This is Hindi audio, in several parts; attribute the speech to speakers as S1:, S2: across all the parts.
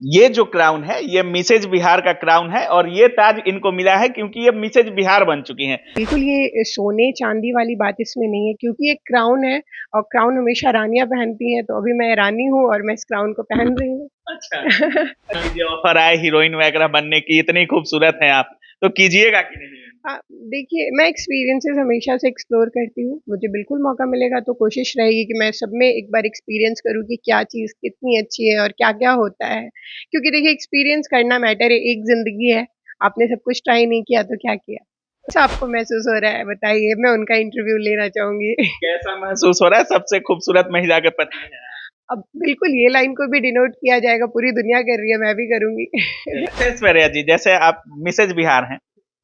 S1: ये जो क्राउन है ये मिसेज बिहार का क्राउन है और ये ताज इनको मिला है क्योंकि ये मिसेज बिहार बन चुकी हैं।
S2: बिल्कुल ये सोने चांदी वाली बात इसमें नहीं है क्योंकि एक क्राउन है और क्राउन हमेशा रानियां पहनती हैं, तो अभी मैं रानी हूँ और मैं इस क्राउन को पहन रही हूँ।
S1: अच्छा। लीजिए ऑफर आए हीरोइन वगैरह बनने की, इतनी खूबसूरत हैं आप, तो कीजिएगा कि नहीं?
S2: हाँ, देखिए मैं एक्सपीरियंसेस हमेशा से एक्सप्लोर करती हूँ। मुझे बिल्कुल मौका मिलेगा तो कोशिश रहेगी कि मैं सब में एक बार एक्सपीरियंस करूँ कि क्या चीज़ कितनी अच्छी है और क्या-क्या होता है। क्योंकि देखिए एक्सपीरियंस करना मैटर है, एक ज़िंदगी है, आपने सब कुछ ट्राई नहीं किया तो क्या किया? अच्छा आपको महसूस हो रहा है बताइए? मैं उनका इंटरव्यू लेना चाहूँगी।
S1: कैसा महसूस हो रहा है सबसे खूबसूरत महिला के पति हैं आप?
S2: अब बिल्कुल ये लाइन को भी डिनोट किया जाएगा, पूरी दुनिया कर रही है, मैं भी करूँगी।
S1: अच्छा ऐश्वर्या जी, जैसे आप मिसेज बिहार हैं,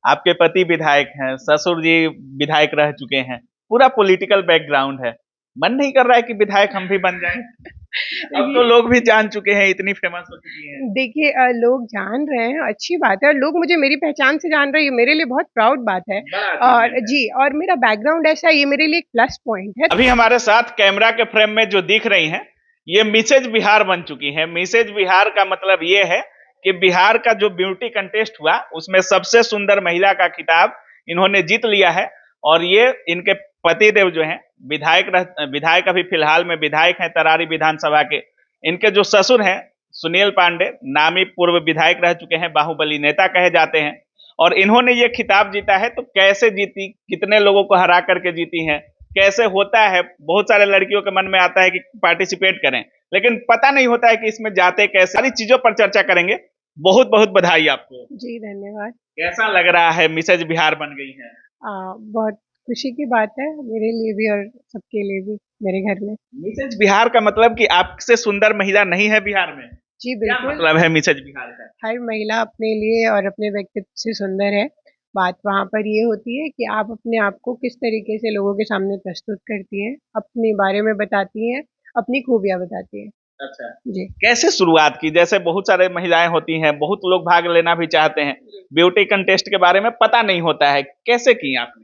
S1: आपके पति विधायक हैं, ससुर जी विधायक रह चुके हैं, पूरा पॉलिटिकल बैकग्राउंड है, मन नहीं कर रहा है कि विधायक हम भी बन जाएं? अब तो
S2: देखिए
S1: लोग भी जान चुके हैं, इतनी फेमस हो चुकी हैं।
S2: देखिए लोग जान रहे हैं, अच्छी बात है और लोग मुझे मेरी पहचान से जान रहे हैं, ये मेरे लिए बहुत प्राउड बात है।
S1: बड़ा
S2: और
S1: अचीवमेंट है।
S2: जी, और मेरा बैकग्राउंड ऐसा है, ये मेरे लिए एक प्लस पॉइंट है।
S1: अभी हमारे साथ कैमरा के फ्रेम में जो दिख रही हैं, ये मिसेज बिहार बन चुकी हैं। मिसेज बिहार का मतलब ये है कि बिहार का जो ब्यूटी कंटेस्ट हुआ, उसमें सबसे सुंदर महिला का खिताब इन्होंने जीत लिया है और ये इनके पतिदेव जो हैं, विधायक अभी फिलहाल में विधायक हैं तरारी विधानसभा के। इनके जो ससुर हैं, सुनील पांडे, नामी पूर्व विधायक रह चुके हैं, बाहुबली नेता कहे जाते हैं और इन्होंने ये खिताब जीता है। तो कैसे जीती, कितने लोगों को हरा करके जीती हैं, कैसे होता है, बहुत सारे लड़कियों के मन में आता है कि पार्टिसिपेट करें, लेकिन पता नहीं होता है कि इसमें जाते कैसे। सारी चीजों पर चर्चा करेंगे। बहुत बहुत बधाई आपको।
S2: जी, धन्यवाद।
S1: कैसा लग रहा है मिसेज बिहार बन गई हैं?
S2: बहुत खुशी की बात है मेरे लिए भी और सबके लिए भी मेरे घर में।
S1: मिसेज बिहार का मतलब कि आपसे सुंदर महिला नहीं है बिहार में?
S2: जी,
S1: क्या
S2: बिल्कुल।
S1: मतलब है मिसेज बिहार का?
S2: हर महिला अपने लिए और अपने व्यक्तित्व से सुंदर है। बात वहाँ पर ये होती है कि आप अपने आप को किस तरीके से लोगों के सामने प्रस्तुत करती हैं, अपने बारे में बताती हैं, अपनी खूबियाँ बताती हैं।
S1: अच्छा,
S2: जी।
S1: कैसे शुरुआत की? जैसे बहुत सारे महिलाएं होती हैं, बहुत लोग भाग लेना भी चाहते हैं, ब्यूटी कंटेस्ट के बारे में पता नहीं होता है, कैसे की आपने?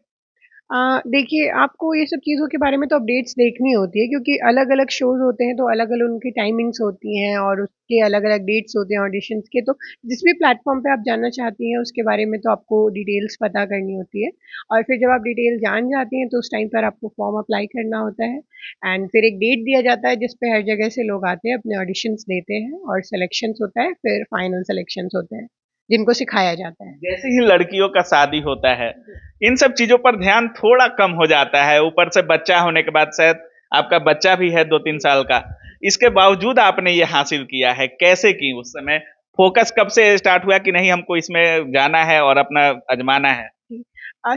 S2: देखिए आपको ये सब चीज़ों के बारे में तो अपडेट्स देखनी होती है क्योंकि अलग-अलग शोज़ होते हैं तो अलग-अलग उनकी टाइमिंग्स होती हैं और उसके अलग-अलग डेट्स होते हैं ऑडिशंस के, तो जिस भी प्लेटफ़ॉर्म पे आप जानना चाहती हैं उसके बारे में तो आपको डिटेल्स पता करनी होती है और फिर जब आप डिटेल जान जाती हैं तो उस टाइम पर आपको फॉर्म अप्लाई करना होता है एंड फिर एक डेट दिया जाता है जिस पे हर जगह से लोग आते हैं, अपने ऑडिशंस देते हैं और सिलेक्शंस होता है, फिर फाइनल सिलेक्शंस होते हैं, जिनको सिखाया जाता है।
S1: जैसे ही लड़कियों का शादी होता है, इन सब चीजों पर ध्यान थोड़ा कम हो जाता है। ऊपर से बच्चा होने के बाद शायद आपका बच्चा भी है 2-3 साल का, इसके बावजूद आपने ये हासिल किया है, कैसे की? उस समय फोकस कब से स्टार्ट हुआ कि नहीं हमको इसमें जाना है और अपना आजमाना है?
S2: जी।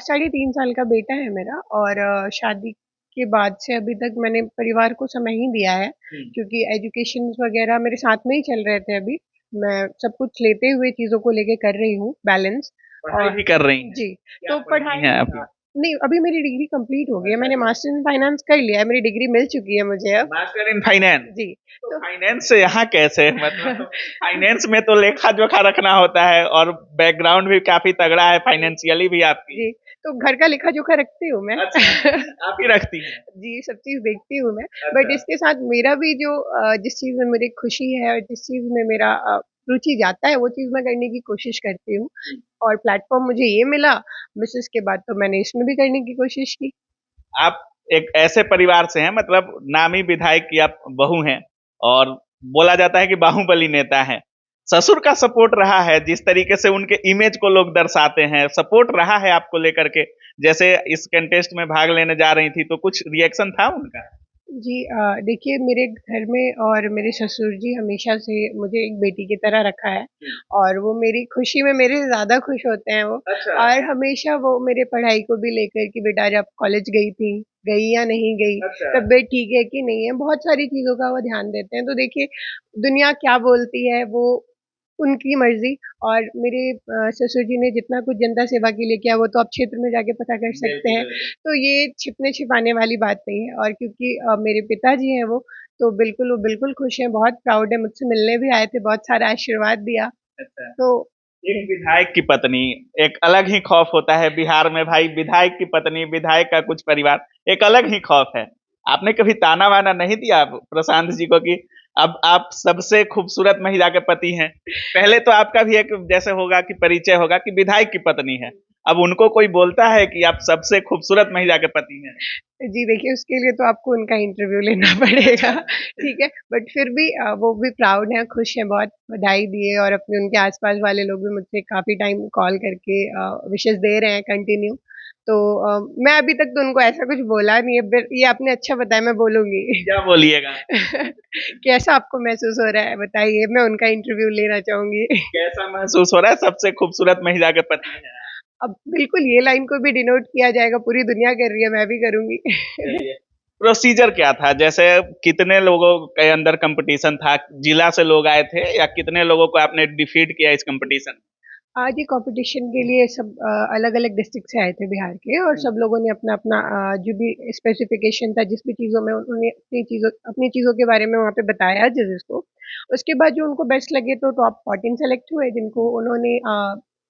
S2: साढ़े 3 साल का बेटा है मेरा और शादी के बाद से अभी तक मैंने परिवार को समय ही दिया है, क्योंकि एजुकेशन्स वगैरह मेरे साथ में ही चल रहे थे अभी। मैं सब कुछ लेते हुए चीज़ों को लेके कर रही हूँ बैलेंस
S1: पढ़ाई
S2: और
S1: भी कर रही हैं?
S2: जी,
S1: क्या
S2: तो
S1: पढ़ी
S2: पढ़ाई
S1: हैं आप?
S2: नहीं, अभी मेरी डिग्री कंप्लीट हो गई है, मैंने मास्टर्स इन फाइनेंस कर लिया है, मेरी डिग्री मिल चुकी है मुझे अब।
S1: Master in finance.
S2: जी,
S1: तो
S2: तो
S1: फाइनेंस से यहाँ कैसे? मतलब फाइनेंस में तो लेखा जोखा रखना होता है और बैकग्राउंड भी काफी तगड़ा है फाइनेंशियली भी आपकी।
S2: जी, तो घर का लेखा-जोखा रखती हूँ मैं।
S1: अच्छा, आप ही रखती हैं?
S2: जी, सब चीज़ देखती हूँ मैं, बट
S1: अच्छा।
S2: इसके साथ मेरा भी जो जिस चीज़ में मेरी खुशी है और जिस चीज़ में मेरा रुचि जाता है, वो चीज़ मैं करने की कोशिश करती हूँ और प्लेटफ़ॉर्म मुझे ये मिला, मिसेज़ के बाद तो मैंने इसमें भी करने की कोशिश की।
S1: आप एक ऐसे परिवार से हैं, मतलब नामी विधायक की आप बहू हैं और बोला जाता है कि बाहुबली नेता हैं। ससुर का सपोर्ट रहा है, जिस तरीके से उनके इमेज को लोग दर्शाते हैं, सपोर्ट रहा है आपको लेकर के? जैसे इस कंटेस्ट में भाग लेने जा रही थी तो कुछ रिएक्शन था उनका?
S2: जी देखिए मेरे घर में और मेरे ससुर जी हमेशा से मुझे एक बेटी की तरह रखा है और वो मेरी खुशी में मेरे से ज़्यादा खुश होते हैं वो
S1: अच्छा।
S2: और हमेशा वो मेरे पढ़ाई को भी लेकर कि बेटा जब कॉलेज गई थी, गई या नहीं गई,
S1: अच्छा।
S2: तबीयत ठीक है कि नहीं है, बहुत सारी चीज़ों का वो ध्यान देते हैं। तो देखिए दुनिया क्या बोलती है वो उनकी मर्ज़ी और मेरे ससुर जी ने जितना कुछ जनता सेवा के लिए किया वो तो आप क्षेत्र में जाके पता कर सकते
S1: बिल्कुल,
S2: हैं।
S1: बिल्कुल।
S2: तो ये छिपने-छिपाने वाली बात नहीं है और क्योंकि मेरे पिताजी हैं वो, तो बिल्कुल वो बिल्कुल खुश हैं, बहुत प्राउड है, मुझसे मिलने भी आए थे, बहुत सारा आशीर्वाद दिया।
S1: अच्छा।
S2: तो
S1: एक विधायक की पत्नी, एक अलग ही खौफ होता है बिहार में भाई, विधायक की पत्नी, विधायक का कुछ परिवार, एक अलग ही खौफ है। आपने कभी ताना-वाना नहीं दिया प्रशांत जी को कि अब आप सबसे खूबसूरत महिला के पति हैं। पहले तो आपका भी एक जैसे होगा कि परिचय होगा कि विधायक की पत्नी है। अब उनको कोई बोलता है कि आप सबसे खूबसूरत महिला के पति हैं।
S2: जी देखिए, उसके लिए तो आपको उनका इंटरव्यू लेना पड़ेगा, ठीक है? बट फिर भी वो भी प्राउड हैं, खुश हैं बहुत, बधाई दिए और अपने उनके आस-पास वाले लोग भी मुझसे काफ़ी टाइम कॉल करके विशेस दे रहे हैं कंटिन्यू। तो मैं अभी तक तो उनको ऐसा कुछ बोला नहीं है, फिर ये आपने अच्छा बताया, मैं बोलूँगी।
S1: क्या बोलिएगा?
S2: कैसा आपको महसूस हो रहा है बताइए? मैं उनका इंटरव्यू लेना चाहूँगी।
S1: कैसा महसूस हो रहा है सबसे खूबसूरत महिला के पति हैं?
S2: अब बिल्कुल ये लाइन को भी डिनोट किया जाएगा, पूरी दुनिया कर रही है, मैं भी करूँगी।
S1: चलिए, प्रोसीजर क्या था? जैसे कितने लोगों के अंदर कंपटीशन था? जिला से लोग आए थे या कितने लोगों को आपने डिफीट किया इस कंपटीशन में?
S2: आज ये कंपटीशन के लिए सब अलग-अलग डिस्ट्रिक्ट से आए थे बिहार के और सब लोगों ने अपना-अपना जो भी स्पेसिफिकेशन था, जिस भी चीज़ों में उन्होंने अपनी चीज़ों के बारे में वहाँ पे बताया जजेस को। उसके बाद जो उनको बेस्ट लगे तो टॉप 14 सेलेक्ट हुए जिनको उन्होंने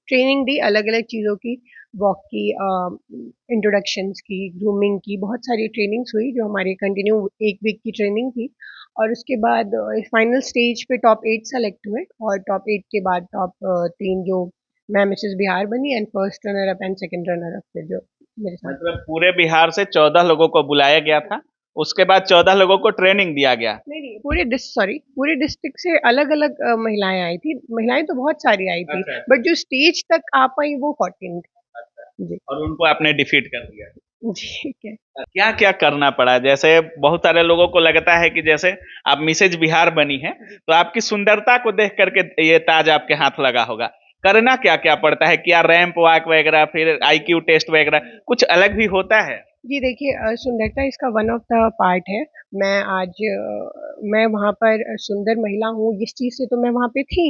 S2: ट्रेनिंग दी अलग-अलग चीज़ों की, वॉक की, इंट्रोडक्शंस की, ग्रूमिंग की, बहुत सारी ट्रेनिंग्स हुई जो हमारी कंटिन्यू 1 वीक की ट्रेनिंग थी। और उसके बाद फाइनल स्टेज पे टॉप 8 सेलेक्ट हुए और टॉप 8 के बाद टॉप 3 जो मैं मिसेस बिहार बनी and first runner up and second runner up थे जो मेरे साथ।
S1: मतलब पूरे बिहार से 14 लोगों को बुलाया गया था। उसके बाद 14 लोगों को ट्रेनिंग दिया गया।
S2: नहीं, पूरे डिस्ट्रिक्ट से अलग-अलग महिलाएँ आई थी। महिलाएँ तो बहुत सारी आई थी,
S1: अच्छा,
S2: बट जो स्टेज तक आ पाई वो 14 थी। जी,
S1: और उनको आपने डिफीट कर दिया।
S2: जी, ठीक है।
S1: क्या-क्या करना पड़ा? जैसे बहुत सारे लोगों को लगता है कि जैसे आप मिसेज बिहार बनी हैं, तो आपकी सुंदरता को देख कर के ये ताज आपके हाथ लगा होगा। करना क्या-क्या पड़ता है? क्या रैंप वॉक वगैरह फिर आईक्यू टेस्ट वगैरह कुछ अलग भी होता है?
S2: जी देखिए, सुंदरता इसका वन ऑफ द पार्ट है। मैं वहाँ पर सुंदर महिला हूँ, इस चीज़ से तो मैं वहाँ पे थी।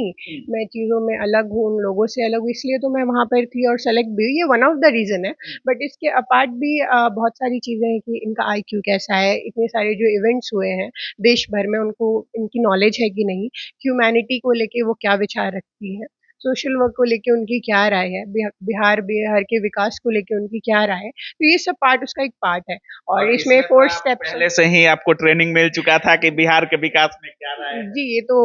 S2: मैं चीज़ों में अलग हूँ, उन लोगों से अलग हूँ, इसलिए तो मैं वहाँ पर थी और सेलेक्ट भी हुई, ये वन ऑफ द रीज़न है। बट इसके अपार्ट भी बहुत सारी चीज़ें हैं कि इनका आईक्यू कैसा है, इतने सारे जो इवेंट्स हुए हैं, देश भर में उनको इनकी नॉलेज है कि नहीं, ह्यूमैनिटी को लेके वो क्या विचार रखती हैं, सोशल वर्क को लेके उनकी क्या राय है, बिहार के विकास को लेके उनकी क्या राय है। तो ये सब पार्ट उसका एक पार्ट है और इसमें 4 स्टेप्स हैं।
S1: पहले से ही आपको ट्रेनिंग मिल चुका था कि बिहार के विकास में क्या राय है?
S2: जी, ये तो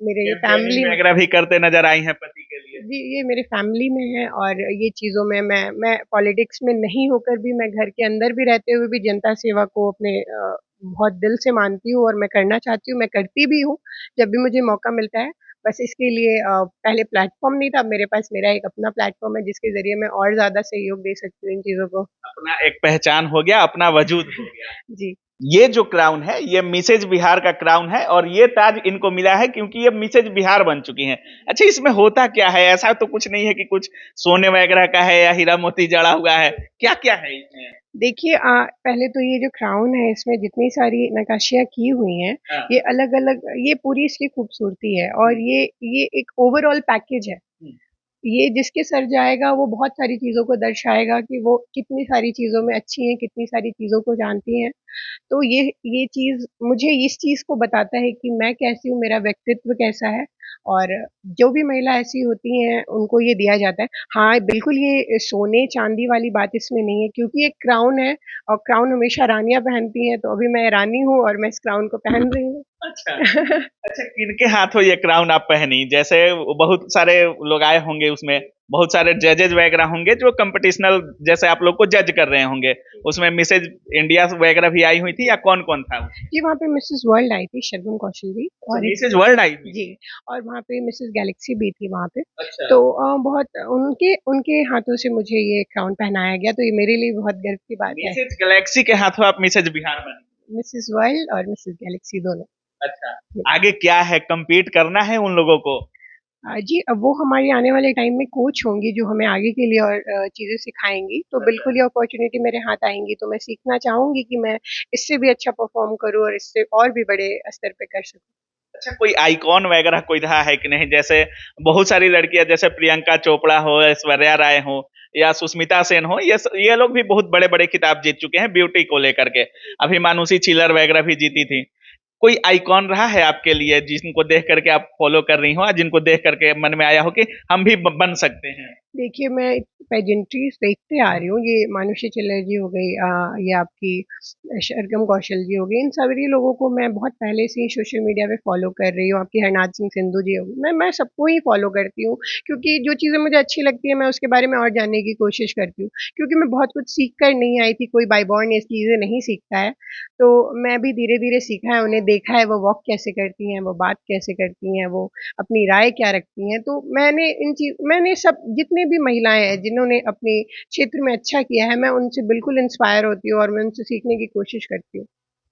S2: मेरे फैमिली
S1: कैंपेनिंग
S2: में
S1: वगैरह भी करते नजर आई हैं पति के लिए।
S2: जी, ये मेरे फैमिली में है और ये चीज़ों में मैं पॉलिटिक्स में नहीं होकर भी मैं घर के अंदर भी रहते हुए भी जनता सेवा को अपने बहुत दिल से मानती हूँ और मैं करना चाहती हूँ, मैं करती भी हूँ, जब भी मुझे मौका मिलता है। बस इसके लिए पहले प्लेटफ़ॉर्म नहीं था, अब मेरे पास मेरा एक अपना प्लेटफ़ॉर्म है जिसके ज़रिए मैं और ज़्यादा सहयोग दे सकती हूँ इन चीज़ों को।
S1: अपना एक पहचान हो गया, अपना वजूद हो गया।
S2: जी।
S1: ये जो क्राउन है ये मिसेज बिहार का क्राउन है और ये ताज इनको मिला है क्योंकि ये मिसेज बिहार बन चुकी हैं। अच्छा, इसमें होता क्या है? ऐसा तो कुछ नहीं है कि कुछ सोने वगैरह का है या हीरा मोती जड़ा हुआ है। क्या-क्या है इसमें?
S2: देखिए पहले तो ये जो क्राउन है इसमें जितनी सारी नक्काशियाँ की हुई हैं,
S1: हाँ।
S2: ये अलग-अलग ये पूरी इसकी खूबसूरती है और ये एक ओवरऑल पैकेज है।
S1: हुँ।
S2: ये जिसके सर जाएगा वो बहुत सारी चीज़ों को दर्शाएगा कि वो कितनी सारी चीज़ों में अच्छी हैं, कितनी सारी चीज़ों को जानती हैं। तो ये चीज़ मुझे इस चीज़ को बताता है कि मैं कैसी हूँ, मेरा व्यक्तित्व कैसा है और जो भी महिला ऐसी होती हैं, उनको ये दिया जाता है। हाँ, बिल्कुल ये सोने-चाँदी वाली बात इसमें नहीं है क्योंकि एक क्राउन है और क्राउन हमेशा रानियाँ पहनती हैं, तो अभी मैं रानी हूँ और मैं इस क्राउन को पहन रही हूँ।
S1: अच्छा। अच्छा, किनके हाथों ये क्राउन आप पहनी? जैसे बहुत सारे लोग आए होंगे उसमें, बहुत सारे जजेस वगैरह होंगे जो कॉम्पिटिशनल जैसे आप लोग को जज कर रहे होंगे। उसमें मिसेज इंडिया वगैरह भी आई हुई थी या कौन-कौन था?
S2: जी, वहाँ पे मिसेस वर्ल्ड आई थी, शबनम कौशल जी
S1: अच्छा,
S2: और एक
S1: मिसेज वर्ल्ड आई थी?
S2: जी, और वहाँ पे मिसेस गैलेक्सी भी थी वहाँ पे।
S1: अच्छा।
S2: तो बहुत उनके उनके हाथों से मुझे ये क्राउन पहनाया गया, तो ये मेरे लिए बहुत गर्व की बात है।
S1: मिसेज गैलेक्सी के हाथों आप मिसेज बिहार बनी।
S2: मिसेस वर्ल्ड और मिसेस गैलेक्सी दोनों।
S1: अच्छा, आगे क्या है? कम्पीट करना है उन लोगों को?
S2: जी, अब वो हमारे आने वाले टाइम में कोच होंगी जो हमें आगे के लिए और चीज़ें सिखाएँगी, तो बिल्कुल ये अपॉर्च्युनिटी मेरे हाथ आएँगी, तो मैं सीखना चाहूँगी कि मैं इससे भी अच्छा परफ़ॉर्म करूँ और इससे और भी बड़े स्तर पे कर सकूँ।
S1: अच्छा, कोई आइकॉन वगैरह कोई रहा है कि नहीं? जैसे बहुत सारी लड़कियाँ जैसे प्रियंका चोपड़ा हो, ऐश्वर्या राय हो या सुष्मिता सेन हो, ये लोग भी बहुत बड़े-बड़े खिताब जीत चुके हैं ब्यूटी को लेकर के। अभी मानुषी छिल्लर वगैरह भी जीती थी। कोई आइकॉन रहा है आपके लिए जिनको देख कर के आप फॉलो कर रही हो, जिनको देख कर के मन में आया हो कि हम भी बन सकते हैं?
S2: देखिए, मैं पेजेंट्रीज देखते आ रही हूँ, ये मानुषी चिल्लर जी हो गई, ये आपकी सरगम कौशल जी हो गई, इन सभी लोगों को मैं बहुत पहले से ही सोशल मीडिया पे फॉलो कर रही हूँ। आपकी हरनाथ सिंह सिंधु जी हो गई, मैं सबको ही फॉलो करती हूँ, क्योंकि जो चीज़ें मुझे अच्छी लगती है मैं उसके बारे में और जानने की कोशिश करती हूँ, क्योंकि मैं बहुत कुछ सीख कर नहीं आई थी, कोई बाय बॉर्न ये चीज़ें नहीं सीखता है। तो मैं भी धीरे-धीरे सीखा है, उन्हें देखा है वो वॉक कैसे करती हैं, वो बात कैसे करती हैं, वो अपनी राय क्या रखती हैं। तो मैंने सब जितने भी महिलाएँ हैं जिन्होंने अपने क्षेत्र में अच्छा किया है, मैं उनसे बिल्कुल इंस्पायर होती हूँ और मैं उनसे सीखने की कोशिश करती हूँ।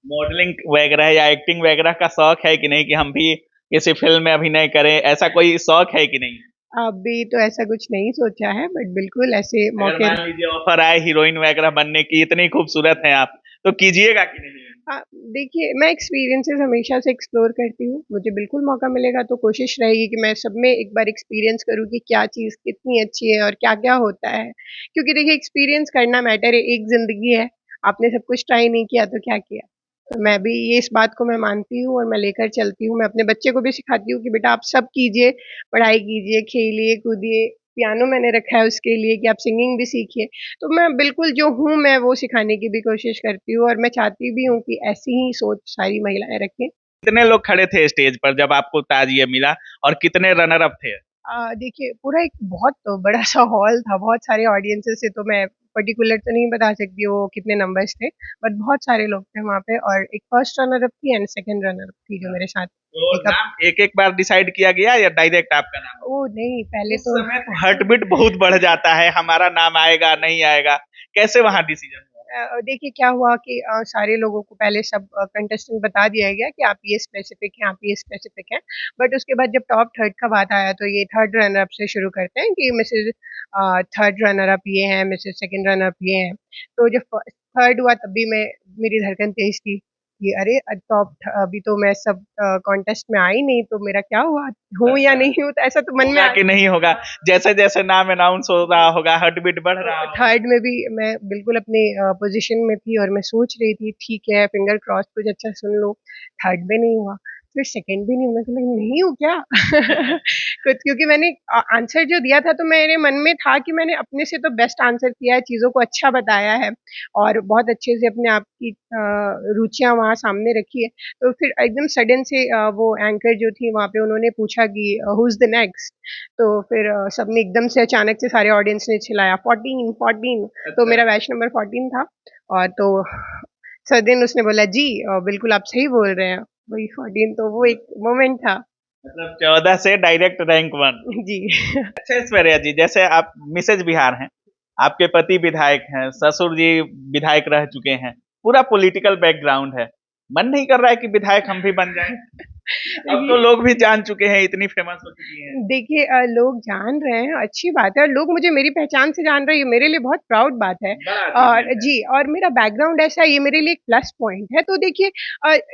S1: मॉडलिंग वगैरह या एक्टिंग वगैरह का शौक है कि नहीं, कि हम भी किसी फिल्म में अभिनय करें, ऐसा कोई शौक है कि नहीं?
S2: अभी तो ऐसा कुछ नहीं सोचा है, बट बिल्कुल ऐसे
S1: अगर
S2: मौके।
S1: मान लीजिए ऑफर आए हीरोइन वगैरह बनने की, इतनी खूबसूरत हैं आप, तो कीजिएगा कि नहीं?
S2: हाँ, देखिए मैं एक्सपीरियंसेस हमेशा से एक्सप्लोर करती हूँ। मुझे बिल्कुल मौका मिलेगा तो कोशिश रहेगी कि मैं सब में एक बार एक्सपीरियंस करूँ कि क्या चीज़ कितनी अच्छी है और क्या-क्या होता है। क्योंकि देखिए एक्सपीरियंस करना मैटर है, एक ज़िंदगी है, आपने सब कुछ ट्राई नहीं किया तो क्या किया? तो मैं भी ये इस बात को मैं मानती हूँ और मैं लेकर चलती हूँ। मैं अपने बच्चे को भी सिखाती हूँ कि बेटा आप सब कीजिए, पढ़ाई कीजिए, खेलिए, कूदिए, पियानो मैंने रखा है उसके लिए कि आप सिंगिंग भी सीखिए। तो मैं बिल्कुल जो हूँ मैं वो सिखाने की भी कोशिश करती हूँ और मैं चाहती भी हूँ कि ऐसी ही सोच सारी महिलाएँ रखें।
S1: कितने लोग खड़े थे स्टेज पर जब आपको ताज ये मिला, और कितने रनर अप थे?
S2: देखिए पूरा एक बहुत बड़ा-सा हॉल था, बहुत सारे ऑडियंसेस थे, तो मैं पर्टिकुलर तो नहीं बता सकती वो कितने नंबर्स थे, बट बहुत सारे लोग थे वहाँ पे और एक फर्स्ट रनर अप थी एंड सेकंड रनर अप थी जो मेरे साथ।
S1: तो
S2: एक अप
S1: नाम एक-एक बार डिसाइड किया गया या डायरेक्ट आपका नाम?
S2: ओह! नहीं पहले
S1: उस
S2: तो
S1: समय तो हार्टबीट बहुत बढ़ जाता है, हमारा नाम आएगा, नहीं आएगा, कैसे वहाँ डिसीजन हुआ?
S2: देखिए क्या हुआ कि सारे लोगों को पहले सब कंटेस्टेंट बता दिया गया कि आप ये स्पेसिफिक हैं, आप ये स्पेसिफिक हैं। बट उसके बाद जब टॉप थर्ड का बात आया तो ये थर्ड रनर अप से शुरू करते हैं कि मिसेज़ थर्ड रनर अप ये हैं, मिसेज़ सेकंड रनर अप ये हैं। तो जब थर्ड हुआ तब भी मेरी धड़कन तेज़ थी कि अरे अभी तो मैं सब कॉन्टेस्ट में आई नहीं तो मेरा क्या हुआ? हूँ या
S1: अच्छा,
S2: नहीं हूँ? तो ऐसा तो मन में
S1: होगा कि नहीं होगा, जैसे-जैसे नाम अनाउंस हो रहा होगा, हार्टबीट बढ़ रहा होगा।
S2: थर्ड में भी मैं बिल्कुल अपने पोजीशन में थी और मैं सोच रही थी ठीक है फिंगर क्रॉस कुछ अच्छा सुन लो। थर्ड भी नहीं हुआ, फिर सेकंड भी नहीं हुआ, तो लगा नहीं हूँ क्या? कुछ क्योंकि मैंने आंसर जो दिया था तो मेरे मन में था कि मैंने अपने से तो बेस्ट आंसर किया है, चीज़ों को अच्छा बताया है और बहुत अच्छे से अपने आप की रुचियाँ वहाँ सामने रखी है। तो फिर एकदम सडन से वो एंकर जो थी वहाँ पे उन्होंने पूछा कि हू इज़ द नेक्स्ट? तो फिर सबने एकदम से अचानक से सारे ऑडियंस ने चिल्लाया 14 14 तो मेरा
S1: अच्छा,
S2: बैच नंबर 14 था और तो सर उसने बोला जी बिल्कुल आप सही बोल रहे हैं वही 14 तो वो एक मोमेंट था।
S1: मतलब 14 से डायरेक्ट रैंक 1।
S2: जी।
S1: अच्छा ऐश्वर्या जी, जैसे आप मिसेज बिहार हैं, आपके पति विधायक हैं, ससुर जी विधायक रह चुके हैं, पूरा पॉलिटिकल बैकग्राउंड है। मन नहीं कर रहा है कि विधायक हम भी बन जाएं? अब तो
S2: देखिए
S1: लोग भी जान चुके हैं, इतनी फेमस हो चुकी हैं।
S2: देखिए लोग जान रहे हैं, अच्छी बात है और लोग मुझे मेरी पहचान से जान रहे हैं, ये मेरे लिए बहुत प्राउड बात है।
S1: बड़ा
S2: और
S1: अचीवमेंट है।
S2: जी, और मेरा बैकग्राउंड ऐसा है, ये मेरे लिए एक प्लस पॉइंट है। तो देखिए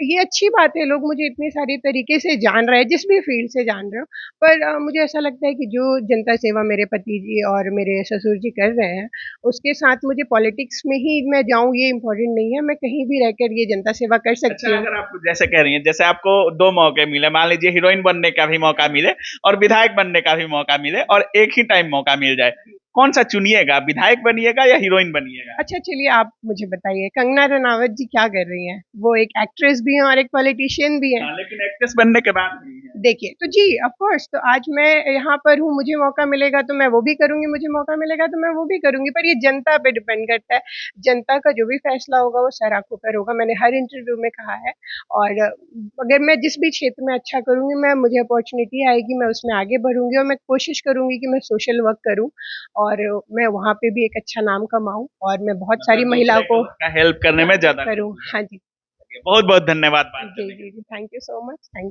S2: ये अच्छी बात है, लोग मुझे इतने सारे तरीके से जान रहे हैं, जिस भी फ़ील्ड से जान रहे हो। पर मुझे ऐसा लगता है कि जो जनता सेवा मेरे पति जी और मेरे ससुर जी कर रहे हैं, उसके साथ मुझे पॉलिटिक्स में ही मैं जाऊँ, ये इम्पोर्टेंट नहीं है। मैं कहीं भी रहकर ये जनता सेवा कर
S1: अच्छा,
S2: सकती हूँ।
S1: अगर आप जैसे कह रही हैं, जैसे आपको 2 मौके मिले, मान लीजिए हीरोइन बनने का भी मौका मिले और विधायक बनने का भी मौका मिले और एक ही टाइम मौका मिल जाए, कौन-सा चुनिएगा? विधायक बनिएगा या हीरोइन बनिएगा?
S2: अच्छा चलिए आप मुझे बताइए कंगना रनावत जी क्या कर रही हैं? वो एक एक्ट्रेस भी हैं और एक पॉलिटिशियन भी हैं।
S1: हाँ, लेकिन एक्ट्रेस बनने के बाद भी है।
S2: देखिए, तो जी ऑफ़ कोर्स तो आज मैं यहाँ पर हूँ, मुझे मौका मिलेगा तो मैं वो भी करूँगी, मुझे मौका मिलेगा तो मैं वो भी करूँगी, पर ये जनता पे डिपेंड करता है। जनता का जो भी फ़ैसला होगा वो सर आँखों पर होगा, मैंने हर इंटरव्यू में कहा है और अगर मैं जिस भी क्षेत्र में अच्छा करूँगी, मैं मुझे अपॉर्च्युनिटी आएगी, मैं उसमें आगे बढ़ूँगी और मैं कोशिश करूँगी कि मैं सोशल वर्क करूँ और मैं वहाँ पे भी एक अच्छा नाम कमाऊँ और मैं बहुत सारी
S1: मतलब
S2: महिलाओं
S1: दूसरे
S2: को
S1: को का हेल्प करने में ज़्यादा
S2: करूँ।
S1: खुशी है।
S2: हाँ जी।
S1: बहुत-बहुत धन्यवाद बात
S2: जी,
S1: करने के लिए।
S2: जी, जी। Thank you so much. Thank you.